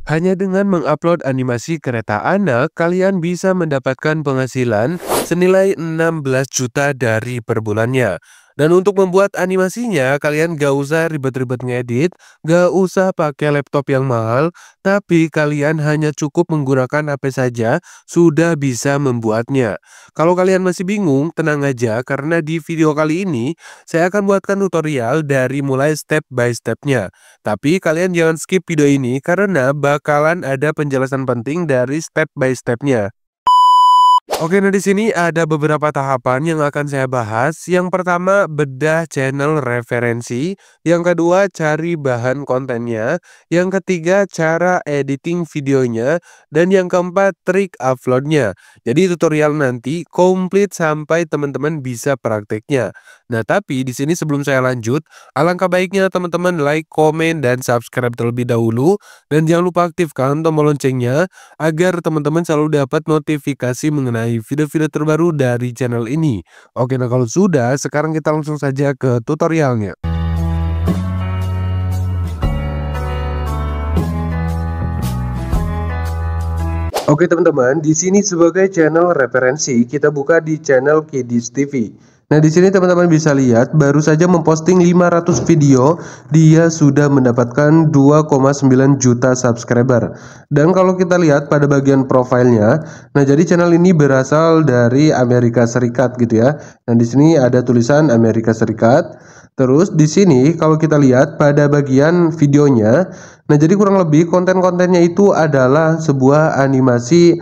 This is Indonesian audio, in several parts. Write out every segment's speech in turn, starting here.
Hanya dengan mengupload animasi kereta anak, kalian bisa mendapatkan penghasilan senilai 16 juta dari per bulannya. Dan untuk membuat animasinya, kalian gak usah ribet-ribet ngedit, gak usah pakai laptop yang mahal, tapi kalian hanya cukup menggunakan HP saja, sudah bisa membuatnya. Kalau kalian masih bingung, tenang aja, karena di video kali ini, saya akan buatkan tutorial dari mulai step by stepnya. Tapi kalian jangan skip video ini karena bakalan ada penjelasan penting dari step by stepnya. Oke, nah di sini ada beberapa tahapan yang akan saya bahas. Yang pertama, bedah channel referensi. Yang kedua, cari bahan kontennya. Yang ketiga, cara editing videonya. Dan yang keempat, trik uploadnya. Jadi tutorial nanti komplit sampai teman-teman bisa prakteknya. Nah, tapi di sini sebelum saya lanjut, alangkah baiknya teman-teman like, komen, dan subscribe terlebih dahulu. Dan jangan lupa aktifkan tombol loncengnya agar teman-teman selalu dapat notifikasi mengenai video-video terbaru dari channel ini. Oke, nah kalau sudah, sekarang kita langsung saja ke tutorialnya. Oke teman-teman, di sini sebagai channel referensi kita buka di channel Kiddies TV. Nah, di sini teman-teman bisa lihat baru saja memposting 500 video, dia sudah mendapatkan 2,9 juta subscriber. Dan kalau kita lihat pada bagian profilnya, nah jadi channel ini berasal dari Amerika Serikat gitu ya. Nah, di sini ada tulisan Amerika Serikat. Terus di sini kalau kita lihat pada bagian videonya, nah jadi kurang lebih konten-kontennya itu adalah sebuah animasi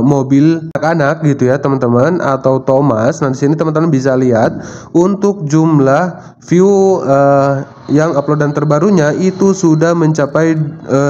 mobil anak-anak gitu ya teman-teman, atau Thomas. Nah di sini teman-teman bisa lihat untuk jumlah view yang uploadan terbarunya itu sudah mencapai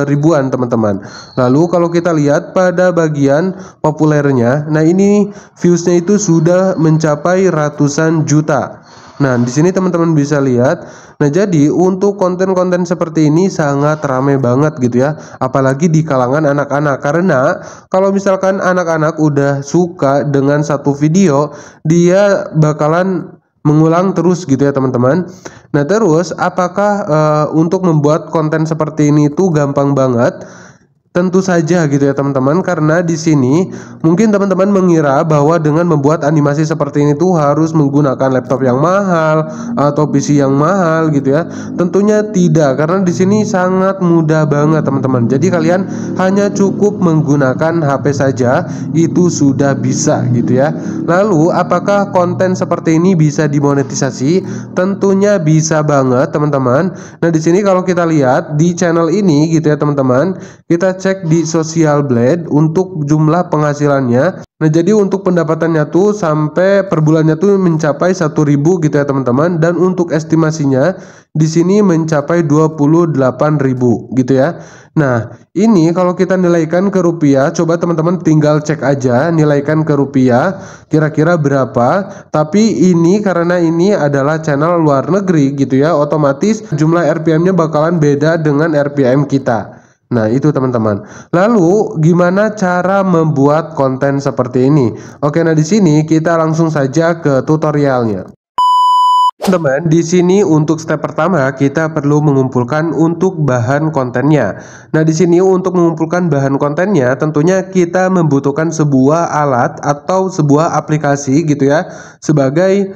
ribuan teman-teman. Lalu kalau kita lihat pada bagian populernya, nah ini viewsnya itu sudah mencapai ratusan juta. Nah, di sini teman-teman bisa lihat. Nah, jadi untuk konten-konten seperti ini sangat ramai banget gitu ya. Apalagi di kalangan anak-anak. Karena kalau misalkan anak-anak udah suka dengan satu video, dia bakalan mengulang terus gitu ya teman-teman. Nah, terus apakah untuk membuat konten seperti ini tuh gampang banget? Tentu saja gitu ya teman-teman, karena di sini mungkin teman-teman mengira bahwa dengan membuat animasi seperti ini tuh harus menggunakan laptop yang mahal atau PC yang mahal gitu ya. Tentunya tidak, karena di sini sangat mudah banget teman-teman. Jadi kalian hanya cukup menggunakan HP saja itu sudah bisa gitu ya. Lalu apakah konten seperti ini bisa dimonetisasi? Tentunya bisa banget teman-teman. Nah, di sini kalau kita lihat di channel ini gitu ya teman-teman, kita cek di Social Blade untuk jumlah penghasilannya. Nah, jadi untuk pendapatannya tuh sampai per bulannya tuh mencapai 1.000 gitu ya teman-teman, dan untuk estimasinya di sini mencapai 28.000 gitu ya. Nah, ini kalau kita nilaikan ke rupiah, coba teman-teman tinggal cek aja nilaikan ke rupiah kira-kira berapa. Tapi ini karena ini adalah channel luar negeri gitu ya, otomatis jumlah RPM-nya bakalan beda dengan RPM kita. Nah, itu teman-teman. Lalu gimana cara membuat konten seperti ini? Oke, nah di sini kita langsung saja ke tutorialnya. Teman-teman, di sini untuk step pertama kita perlu mengumpulkan untuk bahan kontennya. Nah, di sini untuk mengumpulkan bahan kontennya tentunya kita membutuhkan sebuah alat atau sebuah aplikasi gitu ya, sebagai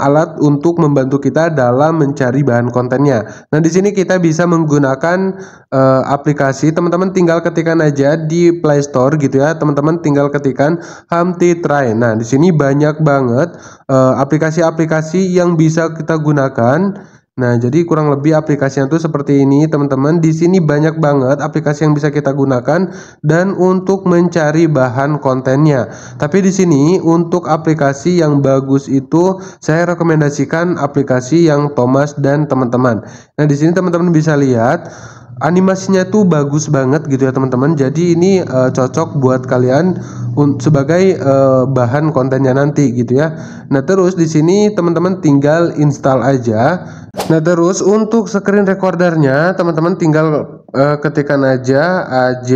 alat untuk membantu kita dalam mencari bahan kontennya. Nah, di sini kita bisa menggunakan aplikasi. Teman-teman tinggal ketikkan aja di Play Store gitu ya. Teman-teman tinggal ketikkan Humpty Train. Nah, di sini banyak banget aplikasi-aplikasi yang bisa kita gunakan. Nah, jadi kurang lebih aplikasinya tuh seperti ini, teman-teman. Di sini banyak banget aplikasi yang bisa kita gunakan dan untuk mencari bahan kontennya. Tapi di sini untuk aplikasi yang bagus itu saya rekomendasikan aplikasi yang Thomas dan teman-teman. Nah, di sini teman-teman bisa lihat animasinya tuh bagus banget gitu ya teman-teman. Jadi ini cocok buat kalian sebagai bahan kontennya nanti gitu ya. Nah, terus di sini teman-teman tinggal install aja. Nah, terus untuk screen recordernya teman-teman tinggal ketikkan aja AJ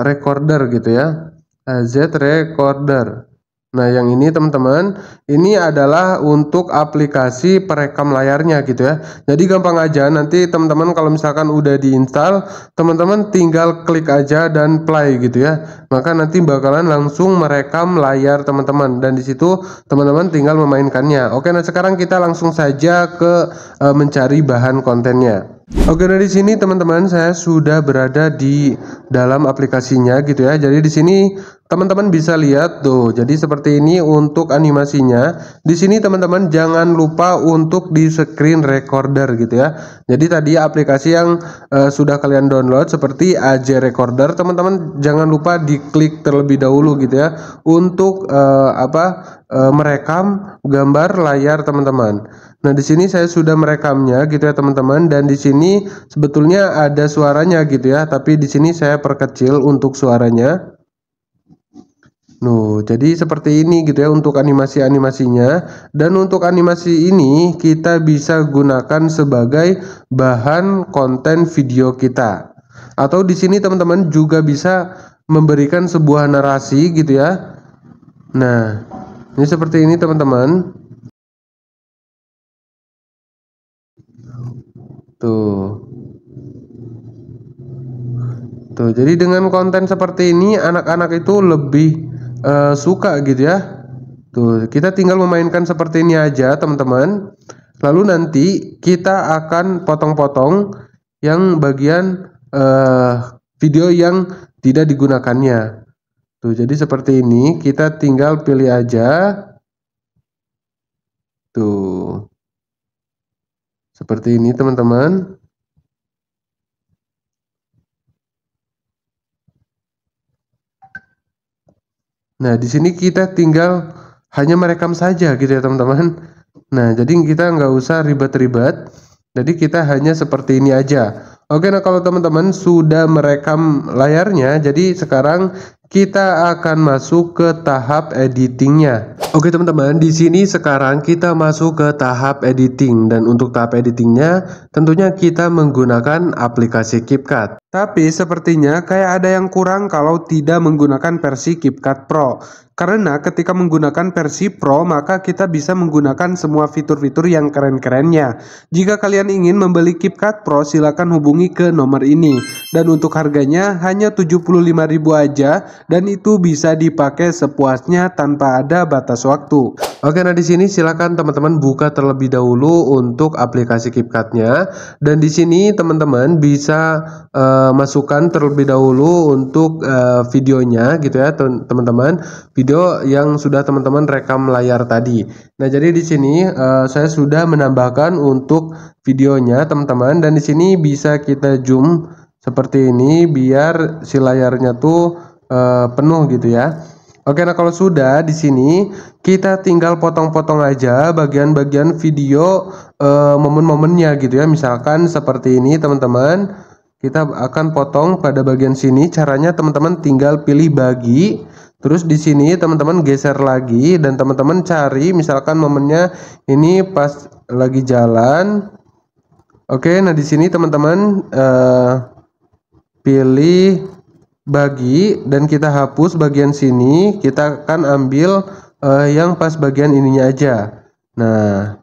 recorder gitu ya. AZ recorder. Nah, yang ini teman-teman, ini adalah untuk aplikasi perekam layarnya gitu ya. Jadi gampang aja, nanti teman-teman kalau misalkan udah diinstal, teman-teman tinggal klik aja dan play gitu ya. Maka nanti bakalan langsung merekam layar teman-teman, dan di situ teman-teman tinggal memainkannya. Oke, nah sekarang kita langsung saja ke mencari bahan kontennya. Oke, nah di sini teman-teman saya sudah berada di dalam aplikasinya gitu ya. Jadi di sini teman-teman bisa lihat tuh. Jadi seperti ini untuk animasinya. Di sini teman-teman jangan lupa untuk di screen recorder gitu ya. Jadi tadi aplikasi yang sudah kalian download seperti AJ Recorder, teman-teman jangan lupa diklik terlebih dahulu gitu ya untuk merekam gambar layar teman-teman. Nah, di sini saya sudah merekamnya gitu ya teman-teman, dan di sini sebetulnya ada suaranya gitu ya, tapi di sini saya perkecil untuk suaranya. Jadi seperti ini gitu ya untuk animasi-animasinya, dan untuk animasi ini kita bisa gunakan sebagai bahan konten video kita. Atau di sini teman-teman juga bisa memberikan sebuah narasi gitu ya. Nah, ini seperti ini teman-teman. Tuh. Tuh, jadi dengan konten seperti ini anak-anak itu lebih suka gitu ya. Tuh, kita tinggal memainkan seperti ini aja, teman-teman. Lalu nanti kita akan potong-potong yang bagian video yang tidak digunakannya. Tuh, jadi seperti ini, kita tinggal pilih aja. Tuh. Seperti ini, teman-teman. Nah, di sini kita tinggal hanya merekam saja gitu ya teman-teman. Nah, jadi kita nggak usah ribet-ribet. Jadi kita hanya seperti ini aja. Oke, nah kalau teman-teman sudah merekam layarnya, jadi sekarang kita akan masuk ke tahap editingnya. Oke teman-teman, di sini sekarang kita masuk ke tahap editing, dan untuk tahap editingnya tentunya kita menggunakan aplikasi CapCut. Tapi sepertinya kayak ada yang kurang kalau tidak menggunakan versi CapCut Pro. Karena ketika menggunakan versi Pro, maka kita bisa menggunakan semua fitur-fitur yang keren-kerennya. Jika kalian ingin membeli CapCut Pro, silakan hubungi ke nomor ini. Dan untuk harganya hanya 75.000 aja, dan itu bisa dipakai sepuasnya tanpa ada batas waktu. Oke, nah di sini silakan teman-teman buka terlebih dahulu untuk aplikasi CapCut-nya, dan di sini teman-teman bisa masukkan terlebih dahulu untuk videonya gitu ya teman-teman, video yang sudah teman-teman rekam layar tadi. Nah, jadi di sini saya sudah menambahkan untuk videonya teman-teman, dan di sini bisa kita zoom seperti ini biar si layarnya tuh penuh gitu ya. Oke, nah kalau sudah di sini kita tinggal potong-potong aja bagian-bagian video momen-momennya gitu ya. Misalkan seperti ini teman-teman. Kita akan potong pada bagian sini. Caranya teman-teman tinggal pilih bagi. Terus di sini teman-teman geser lagi, dan teman-teman cari misalkan momennya ini pas lagi jalan. Oke, nah di sini teman-teman pilih bagi, dan kita hapus bagian sini. Kita akan ambil yang pas bagian ininya aja. Nah,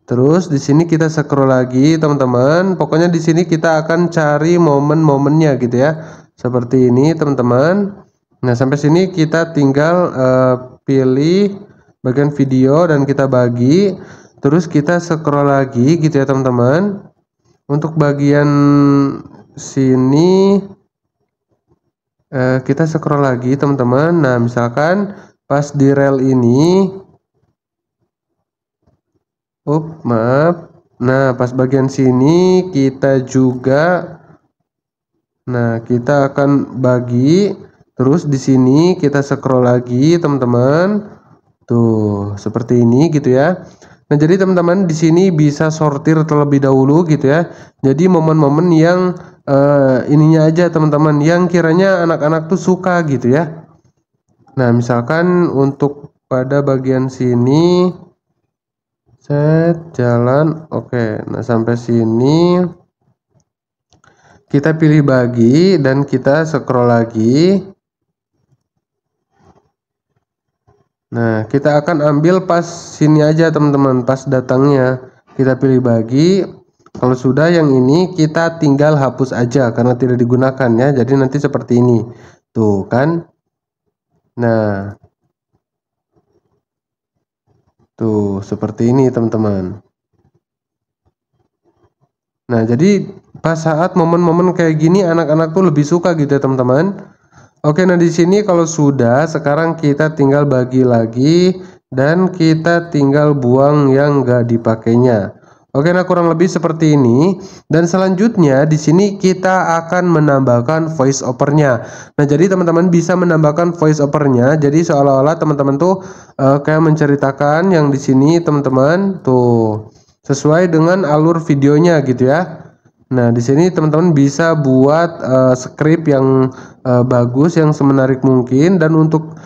terus di sini kita scroll lagi teman-teman. Pokoknya di sini kita akan cari momen-momennya gitu ya. Seperti ini teman-teman. Nah, sampai sini kita tinggal pilih bagian video dan kita bagi. Terus kita scroll lagi gitu ya teman-teman. Untuk bagian sini kita scroll lagi teman-teman. Nah, misalkan pas di rel ini, maaf. Nah, pas bagian sini kita juga, nah kita akan bagi. Terus di sini kita scroll lagi teman-teman. Tuh, seperti ini gitu ya. Nah, jadi teman-teman di sini bisa sortir terlebih dahulu gitu ya. Jadi momen-momen yang ininya aja teman-teman, yang kiranya anak-anak tuh suka gitu ya. Nah, misalkan untuk pada bagian sini set jalan, oke. Nah, sampai sini kita pilih bagi dan kita scroll lagi. Nah, kita akan ambil pas sini aja teman-teman, pas datangnya. Kita pilih bagi. Kalau sudah yang ini kita tinggal hapus aja karena tidak digunakan ya. Jadi nanti seperti ini. Tuh kan. Nah, tuh seperti ini teman-teman. Nah, jadi pas saat momen-momen kayak gini anak-anak tuh lebih suka gitu ya teman-teman. Oke, nah di sini kalau sudah, sekarang kita tinggal bagi lagi dan kita tinggal buang yang nggak dipakainya. Oke, nah kurang lebih seperti ini. Dan selanjutnya di sini kita akan menambahkan voice overnya. Nah, jadi teman-teman bisa menambahkan voice overnya. Jadi seolah-olah teman-teman tuh kayak menceritakan yang di sini teman-teman tuh sesuai dengan alur videonya gitu ya. Nah, di sini teman-teman bisa buat skrip yang bagus, yang semenarik mungkin. Dan untuk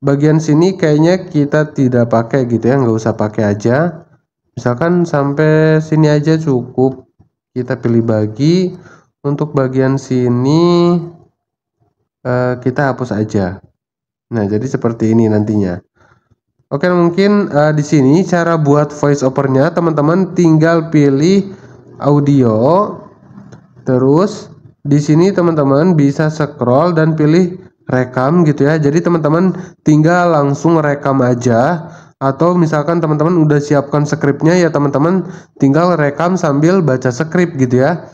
bagian sini kayaknya kita tidak pakai gitu ya, nggak usah pakai aja. Misalkan sampai sini aja cukup. Kita pilih bagi. Untuk bagian sini kita hapus aja. Nah, jadi seperti ini nantinya. Oke, mungkin di sini cara buat voice overnya teman-teman tinggal pilih audio. Terus di sini teman-teman bisa scroll dan pilih rekam gitu ya. Jadi teman-teman tinggal langsung rekam aja, atau misalkan teman-teman udah siapkan skripnya ya teman-teman tinggal rekam sambil baca skrip gitu ya.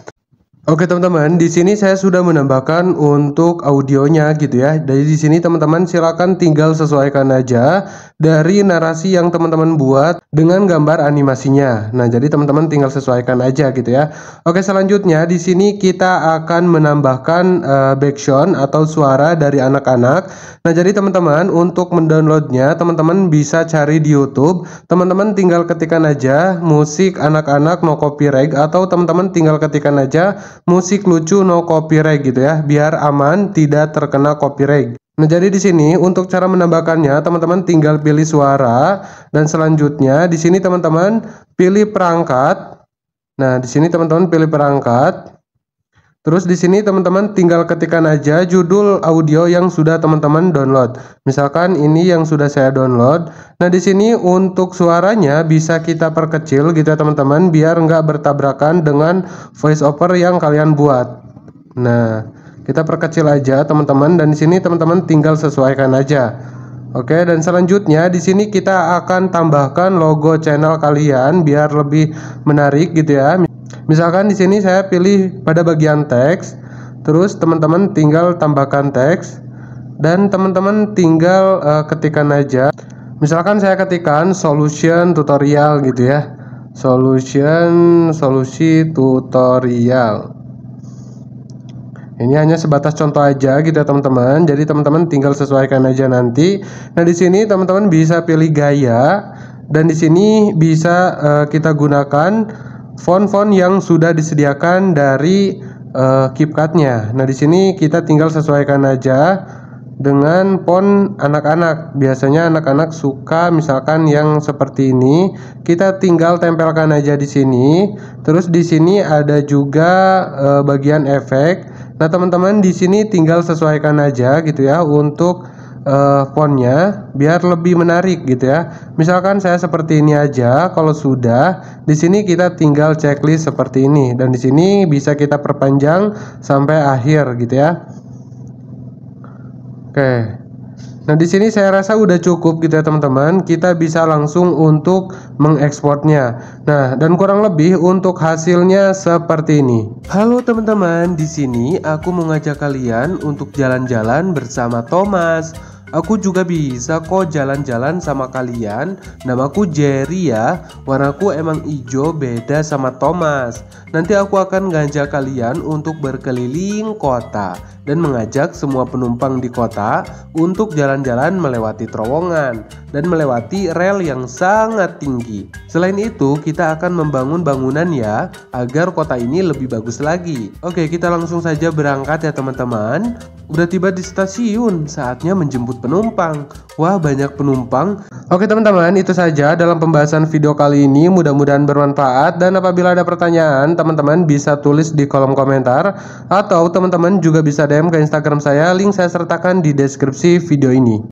Oke teman-teman, di sini saya sudah menambahkan untuk audionya gitu ya. Dari di sini teman-teman silakan tinggal sesuaikan aja dari narasi yang teman-teman buat dengan gambar animasinya. Nah, jadi teman-teman tinggal sesuaikan aja gitu ya. Oke, selanjutnya di sini kita akan menambahkan background atau suara dari anak-anak. Nah, jadi teman-teman untuk mendownloadnya teman-teman bisa cari di YouTube. Teman-teman tinggal ketikkan aja musik anak-anak no copyright, atau teman-teman tinggal ketikkan aja musik lucu no copyright gitu ya, biar aman tidak terkena copyright. Nah, jadi di sini untuk cara menambahkannya teman-teman tinggal pilih suara dan selanjutnya di sini teman-teman pilih perangkat. Nah, di sini teman-teman pilih perangkat. Terus di sini teman-teman tinggal ketikkan aja judul audio yang sudah teman-teman download. Misalkan ini yang sudah saya download. Nah, di sini untuk suaranya bisa kita perkecil gitu ya teman-teman, biar nggak bertabrakan dengan voice over yang kalian buat. Nah, kita perkecil aja teman-teman, dan di sini teman-teman tinggal sesuaikan aja. Oke, dan selanjutnya di sini kita akan tambahkan logo channel kalian biar lebih menarik gitu ya. Misalkan di sini saya pilih pada bagian teks, terus teman-teman tinggal tambahkan teks dan teman-teman tinggal ketikkan aja. Misalkan saya ketikkan solution tutorial gitu ya. Solusi tutorial. Ini hanya sebatas contoh aja gitu ya teman-teman. Jadi teman-teman tinggal sesuaikan aja nanti. Nah, di sini teman-teman bisa pilih gaya dan di sini bisa kita gunakan font-font yang sudah disediakan dari CapCut-nya. Nah, di sini kita tinggal sesuaikan aja dengan font anak-anak. Biasanya anak-anak suka misalkan yang seperti ini. Kita tinggal tempelkan aja di sini. Terus di sini ada juga bagian efek. Nah, teman-teman di sini tinggal sesuaikan aja gitu ya untuk fontnya biar lebih menarik gitu ya. Misalkan saya seperti ini aja. Kalau sudah, di sini kita tinggal checklist seperti ini dan di sini bisa kita perpanjang sampai akhir gitu ya. Oke. Nah, di sini saya rasa udah cukup gitu ya teman-teman. Kita bisa langsung untuk mengekspornya. Nah, dan kurang lebih untuk hasilnya seperti ini. Halo teman-teman, di sini aku mengajak kalian untuk jalan-jalan bersama Thomas. Aku juga bisa kok jalan-jalan sama kalian. Namaku Jerry ya. Warnaku emang hijau, beda sama Thomas. Nanti aku akan ngajak kalian untuk berkeliling kota dan mengajak semua penumpang di kota untuk jalan-jalan melewati terowongan dan melewati rel yang sangat tinggi. Selain itu, kita akan membangun bangunan ya, agar kota ini lebih bagus lagi. Oke, kita langsung saja berangkat ya teman-teman. Udah tiba di stasiun, saatnya menjemput penumpang. Wah, banyak penumpang. Oke teman-teman, itu saja dalam pembahasan video kali ini. Mudah-mudahan bermanfaat, dan apabila ada pertanyaan, teman-teman bisa tulis di kolom komentar, atau teman-teman juga bisa DM ke Instagram saya. Link saya sertakan di deskripsi video ini.